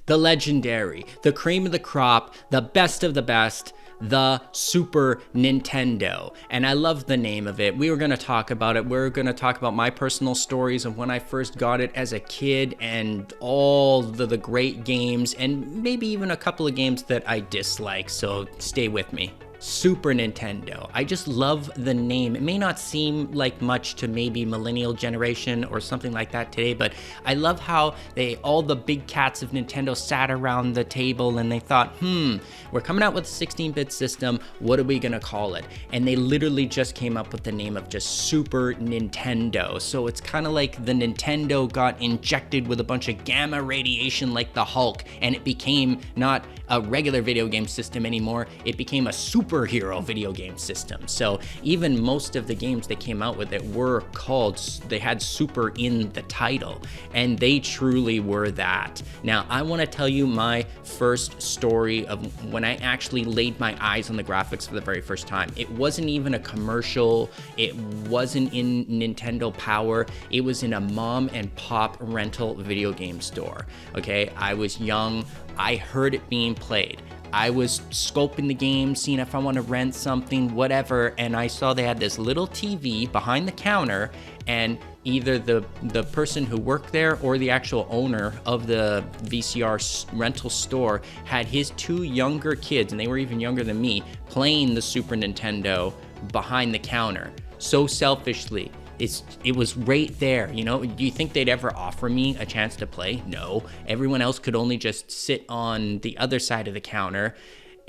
the legendary, the cream of the crop, the best of the best, the Super Nintendo. And I love the name of it. We were going to talk about it. We're going to talk about my personal stories of when I first got it as a kid and all the great games, and maybe even a couple of games that I dislike. So stay with me. Super Nintendo. I just love the name. It may not seem like much to maybe millennial generation or something like that today, but I love how all the big cats of Nintendo sat around the table and they thought, we're coming out with a 16-bit system. What are we gonna call it? And they literally just came up with the name of just Super Nintendo. So it's kind of like the Nintendo got injected with a bunch of gamma radiation like the Hulk, and it became not a regular video game system anymore. It became a superhero video game system. So even most of the games that came out with it were called, they had super in the title, and they truly were that. Now, I want to tell you my first story of when I actually laid my eyes on the graphics for the very first time. It wasn't even a commercial. It wasn't in Nintendo Power. It was in a mom and pop rental video game store. Okay, I was young. I heard it being played. I was scoping the game, seeing if I want to rent something, whatever, and I saw they had this little TV behind the counter, and either the person who worked there or the actual owner of the VCR rental store had his two younger kids, and they were even younger than me, playing the Super Nintendo behind the counter. So selfishly. It was right there, you know. Do you think they'd ever offer me a chance to play? No. Everyone else could only just sit on the other side of the counter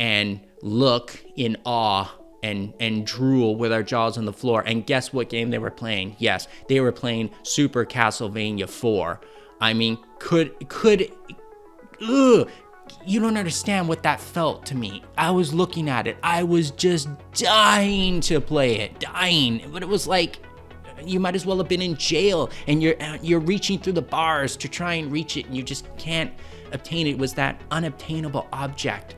and look in awe and drool with our jaws on the floor. And guess what game they were playing? Yes, they were playing Super Castlevania 4. I mean, you don't understand what that felt to me. I was looking at it. I was just dying to play it, dying. But it was like, you might as well have been in jail, and you're reaching through the bars to try and reach it, and you just can't obtain it. It was that unobtainable object.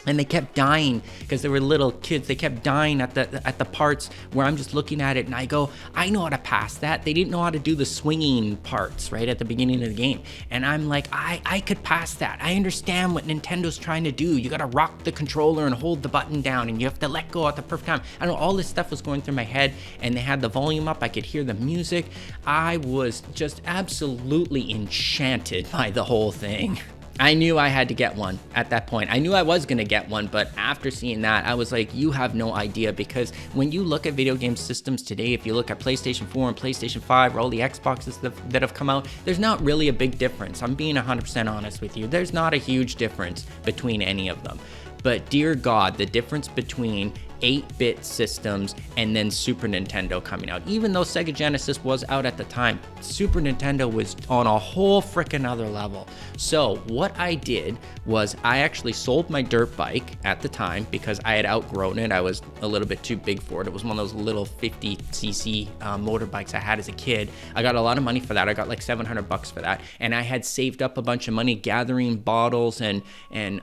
And they kept dying because they were little kids. They kept dying at the parts where I'm just looking at it and I go, I know how to pass that. They didn't know how to do the swinging parts right at the beginning of the game. And I'm like, I could pass that. I understand what Nintendo's trying to do. You gotta rock the controller and hold the button down, and you have to let go at the perfect time. I don't know, all this stuff was going through my head, and they had the volume up. I could hear the music. I was just absolutely enchanted by the whole thing. I knew I had to get one at that point. I knew I was going to get one, but after seeing that, I was like, you have no idea, because when you look at video game systems today, if you look at PlayStation 4 and PlayStation 5 or all the Xboxes that have come out, there's not really a big difference. I'm being 100% honest with you. There's not a huge difference between any of them. But dear God, the difference between 8-bit systems and then Super Nintendo coming out. Even though Sega Genesis was out at the time, Super Nintendo was on a whole frickin' other level. So what I did was I actually sold my dirt bike at the time because I had outgrown it. I was a little bit too big for it. It was one of those little 50cc motorbikes I had as a kid. I got a lot of money for that. I got like $700 for that. And I had saved up a bunch of money gathering bottles and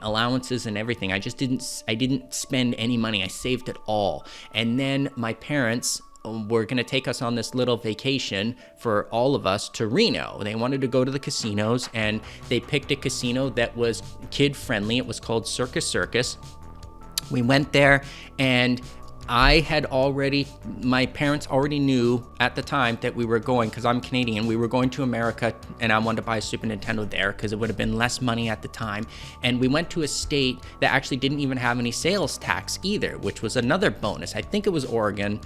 allowances and everything. I didn't spend any money. I saved it all. And then my parents were going to take us on this little vacation for all of us to Reno. They wanted to go to the casinos, and they picked a casino that was kid friendly. It was called Circus. We went there, and my parents already knew at the time that we were going, because I'm Canadian, we were going to America, and I wanted to buy a Super Nintendo there because it would have been less money at the time. And we went to a state that actually didn't even have any sales tax either, which was another bonus. I think it was Oregon.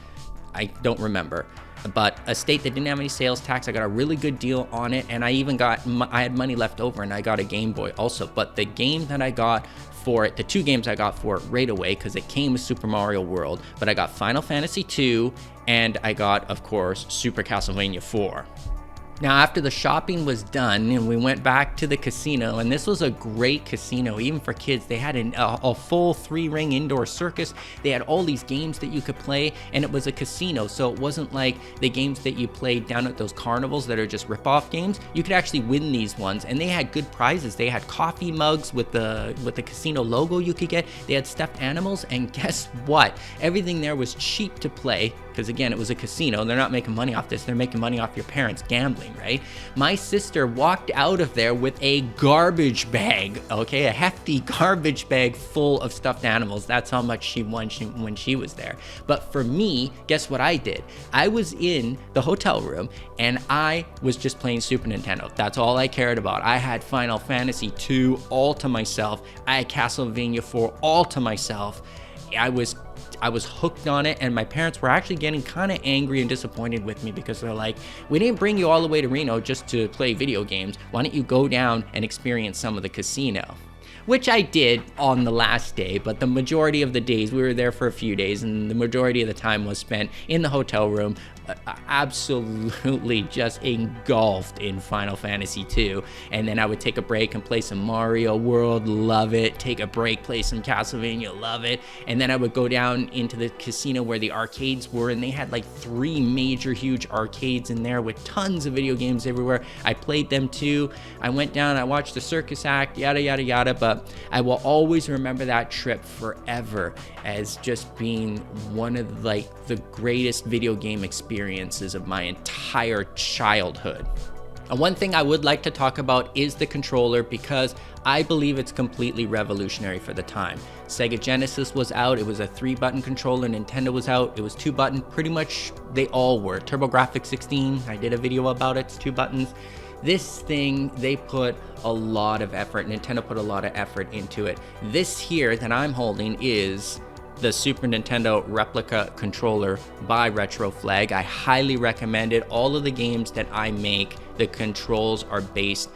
I don't remember. But a state that didn't have any sales tax. I got a really good deal on it, and I had money left over, and I got a Game Boy also. But the game that I got for it, the two games I got for it right away, because it came with Super Mario World, but I got Final Fantasy II, and I got, of course, Super Castlevania 4. Now, after the shopping was done and we went back to the casino, and this was a great casino, even for kids. They had a full 3-ring indoor circus. They had all these games that you could play, and it was a casino, so it wasn't like the games that you played down at those carnivals that are just rip-off games. You could actually win these ones, and they had good prizes. They had coffee mugs with the casino logo you could get. They had stuffed animals, and guess what? Everything there was cheap to play, because again, it was a casino. They're not making money off this. They're making money off your parents gambling, right? My sister walked out of there with a garbage bag, okay? A hefty garbage bag full of stuffed animals. That's how much she won when she was there. But for me, guess what I did? I was in the hotel room and I was just playing Super Nintendo. That's all I cared about. I had Final Fantasy 2 all to myself. I had Castlevania 4 all to myself. I was hooked on it, and my parents were actually getting kind of angry and disappointed with me because they're like, we didn't bring you all the way to Reno just to play video games. Why don't you go down and experience some of the casino? Which I did on the last day, but the majority of the days, we were there for a few days, and the majority of the time was spent in the hotel room, absolutely just engulfed in Final Fantasy 2. And then I would take a break and play some Mario World, love it. Take a break, play some Castlevania, love it. And then I would go down into the casino where the arcades were, and they had like 3 major huge arcades in there with tons of video games everywhere. I played them too. I went down, I watched the circus act, yada yada yada, but I will always remember that trip forever as just being one of like the greatest video game experiences of my entire childhood. And one thing I would like to talk about is the controller, because I believe it's completely revolutionary for the time. Sega Genesis was out, it was a 3-button controller. Nintendo was out, it was 2-button. Pretty much they all were. TurboGrafx 16, I did a video about it, it's 2 buttons. This thing, they put a lot of effort, Nintendo put a lot of effort into it. This here that I'm holding is the Super Nintendo replica controller by Retro Flag. I highly recommend it. All of the games that I make, the controls are based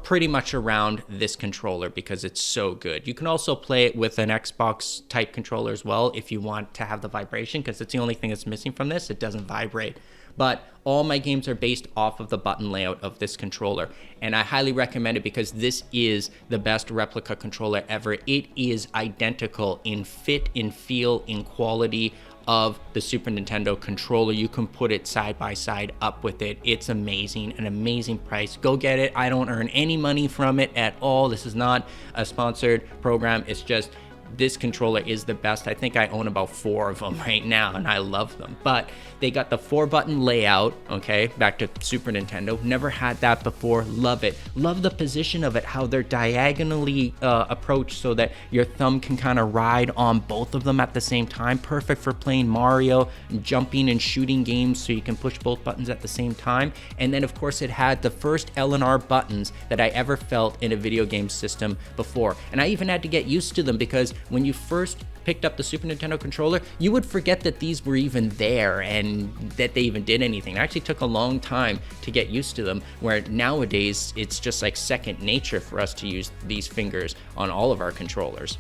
pretty much around this controller because it's so good. You can also play it with an Xbox type controller as well if you want to have the vibration, because it's the only thing that's missing from this. It doesn't vibrate. But all my games are based off of the button layout of this controller, and I highly recommend it because this is the best replica controller ever. It is identical in fit, in feel, in quality of the Super Nintendo controller. You can put it side by side up with it. It's amazing, an amazing price. Go get it. I don't earn any money from it at all. This is not a sponsored program. It's just this controller is the best. I think I own about 4 of them right now, and I love them. But they got the 4-button layout, okay, back to Super Nintendo. Never had that before. Love it. Love the position of it, how they're diagonally approached so that your thumb can kind of ride on both of them at the same time. Perfect for playing Mario, jumping and shooting games so you can push both buttons at the same time. And then, of course, it had the first L and R buttons that I ever felt in a video game system before. And I even had to get used to them because when you first picked up the Super Nintendo controller, you would forget that these were even there and that they even did anything. It actually took a long time to get used to them, where nowadays it's just like second nature for us to use these fingers on all of our controllers.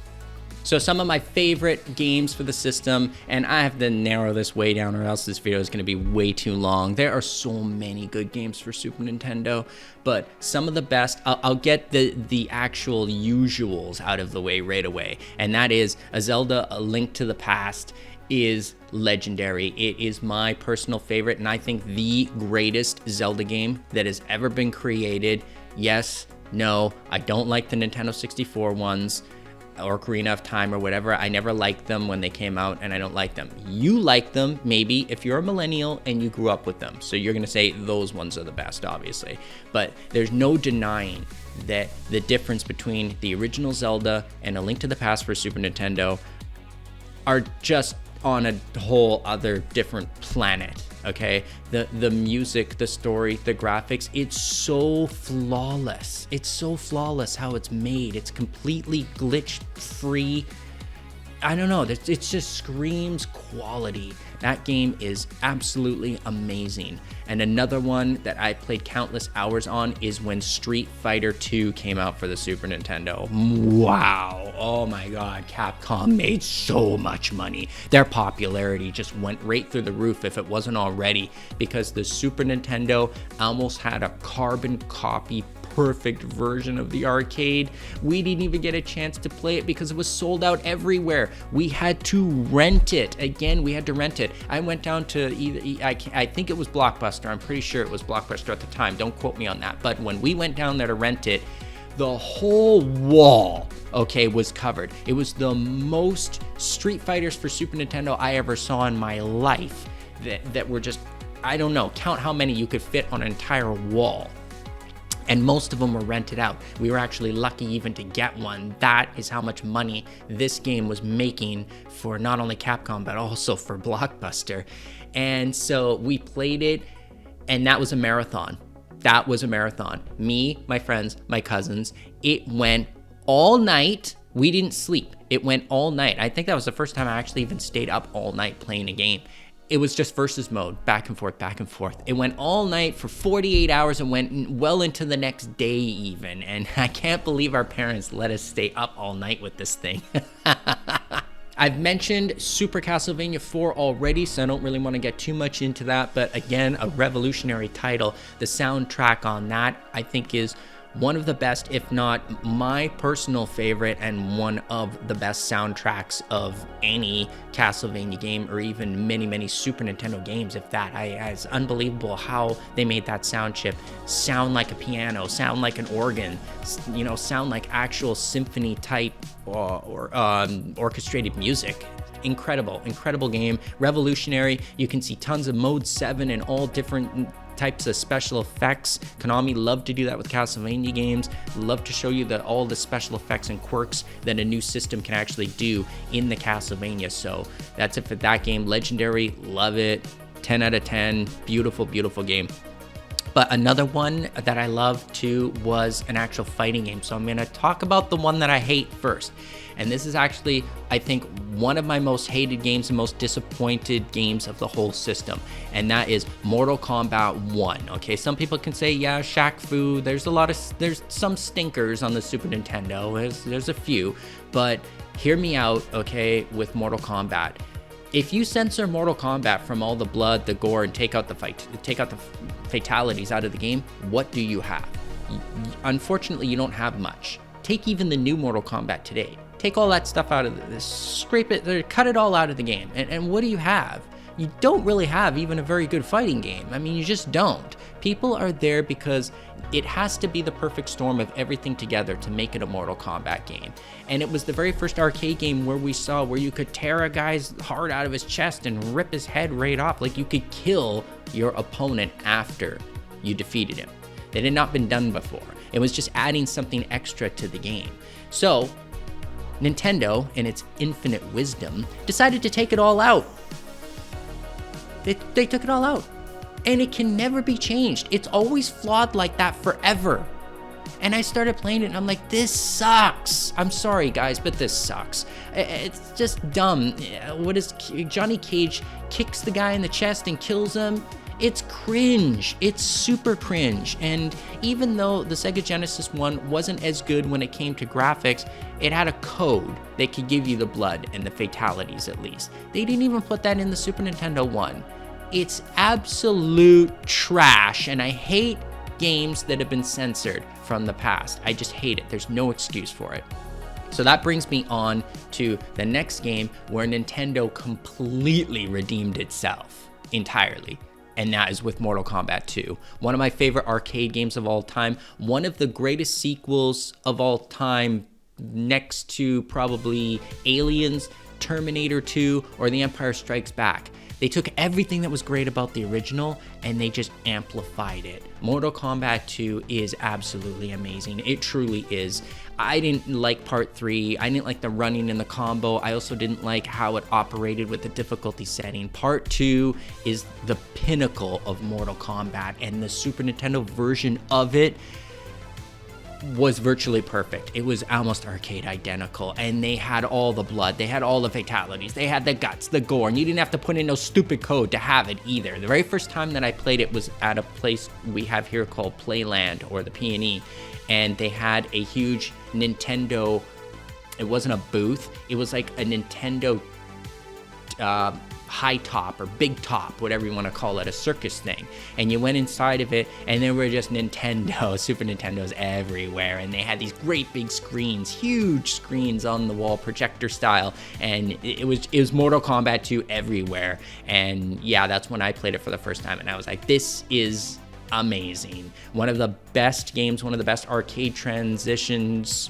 So some of my favorite games for the system, and I have to narrow this way down or else this video is going to be way too long. There are so many good games for Super Nintendo, but some of the best, I'll get the actual usuals out of the way right away. And that is a Zelda, A Link to the Past is legendary. It is my personal favorite, and I think the greatest Zelda game that has ever been created. Yes, no, I don't like the Nintendo 64 ones, or Ocarina of Time or whatever. I never liked them when they came out, and I don't like them. You like them, maybe, if you're a millennial and you grew up with them. So you're gonna say those ones are the best, obviously. But there's no denying that the difference between the original Zelda and A Link to the Past for Super Nintendo are just on a whole other different planet. Okay, the music, the story, the graphics, it's so flawless. It's so flawless how it's made. It's completely glitch free. I don't know, it just screams quality. That game is absolutely amazing. And another one that I played countless hours on is when Street Fighter 2 came out for the Super Nintendo. Wow, oh my god, Capcom made so much money. Their popularity just went right through the roof if it wasn't already, because the Super Nintendo almost had a carbon copy perfect version of the arcade. We didn't even get a chance to play it because it was sold out everywhere. We had to rent it. Again, we had to rent it. I went down to I think it was Blockbuster. I'm pretty sure it was Blockbuster at the time. Don't quote me on that. But when we went down there to rent it, the whole wall, okay, was covered. It was the most Street Fighters for Super Nintendo I ever saw in my life. that were just, I don't know, count how many you could fit on an entire wall. And most of them were rented out. We were actually lucky even to get one. That is how much money this game was making for not only Capcom, but also for Blockbuster. And so we played it, and that was a marathon. That was a marathon. Me, my friends, my cousins. It went all night. We didn't sleep. It went all night. I think that was the first time I actually even stayed up all night playing a game. It was just versus mode, back and forth, back and forth. It went all night for 48 hours and went well into the next day even. And I can't believe our parents let us stay up all night with this thing. I've mentioned Super Castlevania 4 already, so I don't really want to get too much into that. But again, a revolutionary title. The soundtrack on that, I think, is one of the best, if not my personal favorite, and one of the best soundtracks of any Castlevania game, or even many Super Nintendo games, if that. It's unbelievable how they made that sound chip sound like a piano, sound like an organ, sound like actual symphony type or orchestrated music. Incredible game, revolutionary. You can see tons of mode 7 and all different types of special effects. Konami loved to do that with Castlevania games. Love to show you all the special effects and quirks that a new system can actually do in the Castlevania. So that's it for that game. Legendary, love it. 10 out of 10. Beautiful game. But another one that I love too was an actual fighting game. So I'm going to talk about the one that I hate first. And this is actually, I think, one of my most hated games and most disappointed games of the whole system. And that is Mortal Kombat 1. Okay, some people can say, yeah, Shaq Fu, there's some stinkers on the Super Nintendo. There's a few. But hear me out, okay, with Mortal Kombat. If you censor Mortal Kombat from all the blood, the gore, and take out the fatalities out of the game, what do you have? Unfortunately, you don't have much. Take even the new Mortal Kombat today. Take all that stuff out of this, scrape it, cut it all out of the game. And what do you have? You don't really have even a very good fighting game. I mean, you just don't. People are there because it has to be the perfect storm of everything together to make it a Mortal Kombat game. And it was the very first arcade game where you could tear a guy's heart out of his chest and rip his head right off. Like, you could kill your opponent after you defeated him. That had not been done before. It was just adding something extra to the game. So Nintendo, in its infinite wisdom, decided to take it all out. They took it all out. And it can never be changed. It's always flawed like that forever. And I started playing it and I'm like, this sucks. I'm sorry, guys, but this sucks. It's just dumb. Johnny Cage kicks the guy in the chest and kills him? It's cringe. It's super cringe. And even though the Sega Genesis one wasn't as good when it came to graphics, it had a code that could give you the blood and the fatalities at least. They didn't even put that in the Super Nintendo one. It's absolute trash, and I hate games that have been censored from the past. I just hate it. There's no excuse for it. So that brings me on to the next game where Nintendo completely redeemed itself entirely. And that is with Mortal Kombat 2. One of my favorite arcade games of all time. One of the greatest sequels of all time, next to probably Aliens, Terminator 2, or The Empire Strikes Back. They took everything that was great about the original and they just amplified it. Mortal Kombat 2 is absolutely amazing. It truly is. I didn't like part 3. I didn't like the running and the combo. I also didn't like how it operated with the difficulty setting. Part 2 is the pinnacle of Mortal Kombat, and the Super Nintendo version of it was virtually perfect. It was almost arcade identical, and they had all the blood, they had all the fatalities, they had the guts, the gore, and you didn't have to put in no stupid code to have it either. The very first time that I played it was at a place we have here called Playland, or the P&E, and they had a huge Nintendo, it wasn't a booth, it was like a Nintendo high top or big top, whatever you want to call it, a circus thing. And you went inside of it and there were just Super Nintendos everywhere, and they had these great big screens, huge screens on the wall, projector style, and it was Mortal Kombat 2 everywhere. And yeah, that's when I played it for the first time, and I was like, this is amazing. One of the best games, one of the best arcade transitions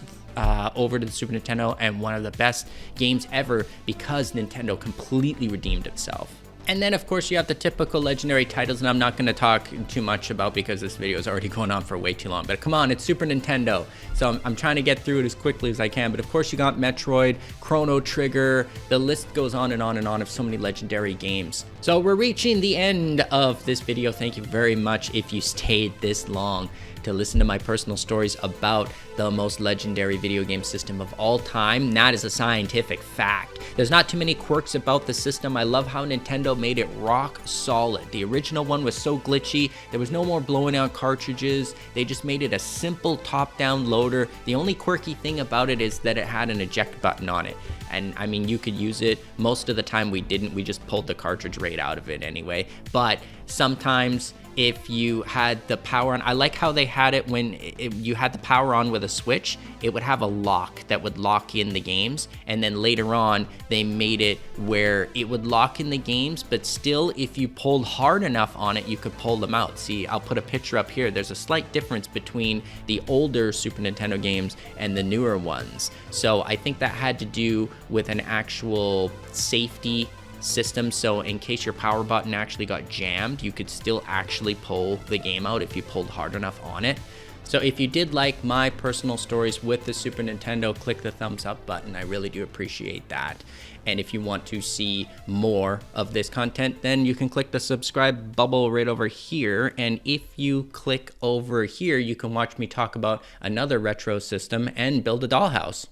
over to the Super Nintendo, and one of the best games ever because Nintendo completely redeemed itself. And then, of course, you have the typical legendary titles, and I'm not going to talk too much about because this video is already going on for way too long. But come on, it's Super Nintendo. So I'm trying to get through it as quickly as I can. But of course, you got Metroid, Chrono Trigger. The list goes on and on and on of so many legendary games. So we're reaching the end of this video. Thank you very much if you stayed this long to listen to my personal stories about the most legendary video game system of all time. That is a scientific fact. There's not too many quirks about the system. I love how Nintendo made it rock solid. The original one was so glitchy. There was no more blowing out cartridges. They just made it a simple top-down loader. The only quirky thing about it is that it had an eject button on it. And I mean, you could use it. Most of the time we didn't. We just pulled the cartridge right out of it anyway. But sometimes if you had the power on, I like how they had it when you had the power on with a switch, it would have a lock that would lock in the games. And then later on, they made it where it would lock in the games, but still, if you pulled hard enough on it, you could pull them out. See, I'll put a picture up here. There's a slight difference between the older Super Nintendo games and the newer ones. So I think that had to do with an actual safety system, so in case your power button actually got jammed, you could still actually pull the game out if you pulled hard enough on it. So if you did like my personal stories with the Super Nintendo, click the thumbs up button. I really do appreciate that. And if you want to see more of this content, then you can click the subscribe bubble right over here. And if you click over here, you can watch me talk about another retro system and build a dollhouse.